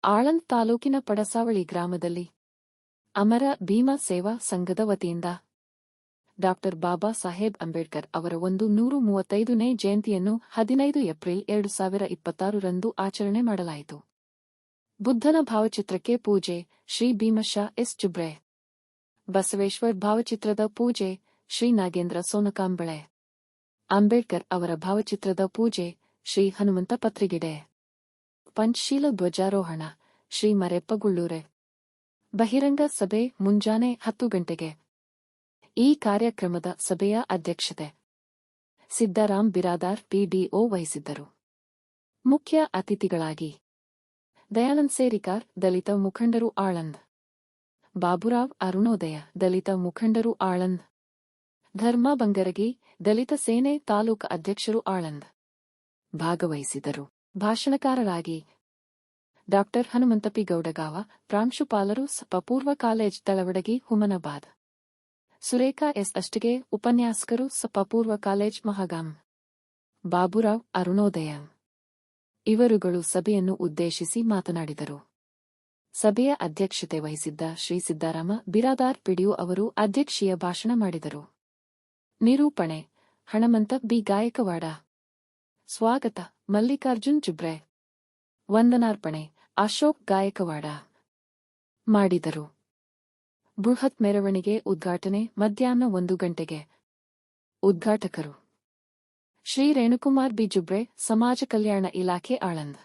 ಆಳಂದ್ ತಾಲೂಕಿನ ಪಡಸಾವಳಿ ಗ್ರಾಮದಲ್ಲಿ ಅಮರ ಭೀಮ ಸೇವಾ ಸಂಘದ ವತಿಯಿಂದ ಡಾ. ಬಾಬಾ ಸಾಹೇಬ್ ಅಂಬೇಡ್ಕರ್ ಅವರ 135ನೇ ಜಯಂತಿಯನ್ನು 15 ಏಪ್ರಿಲ್ 2026 ರಂದು ಆಚರಣೆ ಮಾಡಲಾಯಿತು. ಬುದ್ಧನ ಭಾವಚಿತ್ರಕ್ಕೆ ಪೂಜೆ ಶ್ರೀ ಭೀಮಶಾ ಎಸ್ ಜುಬ್ರೆ. ಬಸವೇಶ್ವರ್ ಭಾವಚಿತ್ರದ ಪೂಜೆ ಶ್ರೀ ನಾಗೇಂದ್ರ ಸೋನಕಾಂಬಳೆ. ಅಂಬೇಡ್ಕರ್ ಅವರ ಭಾವಚಿತ್ರದ ಪೂಜೆ ಶ್ರೀ ಹನುಮಂತ ಪತ್ರಿಗಿಡೆ. ಪಂಚಶೀಲ ಧ್ವಜಾರೋಹಣ ಶ್ರೀ ಮರೆಪ್ಪ ಗುಳ್ಳೂರೆ. ಬಹಿರಂಗ ಸಭೆ ಮುಂಜಾನೆ 10 ಗಂಟೆಗೆ. ಈ ಕಾರ್ಯಕ್ರಮದ ಸಭೆಯ ಅಧ್ಯಕ್ಷತೆ ಸಿದ್ದಾರಾಮ್ ಬಿರಾದಾರ್ ಪಿಡಿಒ ವಹಿಸಿದ್ದರು. ಮುಖ್ಯ ಅತಿಥಿಗಳಾಗಿ ದಯಾನಂದ್ ಸೇರಿಕಾರ್, ದಲಿತ ಮುಖಂಡರು ಆಳಂದ್. ಬಾಬುರಾವ್ ಅರುಣೋದಯ, ದಲಿತ ಮುಖಂಡರು ಆಳಂದ್. ಧರ್ಮ ಬಂಗರಗಿ, ದಲಿತ ಸೇನೆ ತಾಲೂಕು ಅಧ್ಯಕ್ಷರು ಆಳಂದ್ ಭಾಗವಹಿಸಿದರು. ಭಾಷಣಕಾರರಾಗಿ ಡಾ. ಹನುಮಂತ ಪಿ ಗೌಡಗಾವ, ಪ್ರಾಂಶುಪಾಲರು ಪೂರ್ವ ಕಾಲೇಜ್ ತಳವಡಗಿ ಹುಮನಾಬಾದ್. ಸುರೇಖಾ ಎಸ್ ಅಷ್ಟಿಗೆ, ಉಪನ್ಯಾಸಕರು ಪೂರ್ವ ಕಾಲೇಜ್ ಮಹಾಗಾಂ. ಬಾಬುರಾವ್ ಅರುಣೋದಯ ಇವರುಗಳು ಸಭೆಯನ್ನು ಉದ್ದೇಶಿಸಿ ಮಾತನಾಡಿದರು. ಸಭೆಯ ಅಧ್ಯಕ್ಷತೆ ವಹಿಸಿದ್ದ ಶ್ರೀ ಸಿದ್ದಾರಾಮ ಬಿರಾದಾರ್ ಪಿಡಿಒ ಅವರು ಅಧ್ಯಕ್ಷೀಯ ಭಾಷಣ ಮಾಡಿದರು. ನಿರೂಪಣೆ ಹಣಮಂತ ಬಿ ಗಾಯಕವಾಡ. ಸ್ವಾಗತ ಮಲ್ಲಿಕಾರ್ಜುನ್ ಜುಬ್ರೆ. ವಂದನಾರ್ಪಣೆ ಅಶೋಕ್ ಗಾಯಕವಾಡ ಮಾಡಿದರು. ಬೃಹತ್ ಮೆರವಣಿಗೆ ಉದ್ಘಾಟನೆ ಮಧ್ಯಾಹ್ನ 1 ಗಂಟೆಗೆ. ಉದ್ಘಾಟಕರು ಶ್ರೀ ರೇಣುಕುಮಾರ್ ಬಿ ಜುಬ್ರೆ, ಸಮಾಜ ಕಲ್ಯಾಣ ಇಲಾಖೆ ಆಳಂದ್.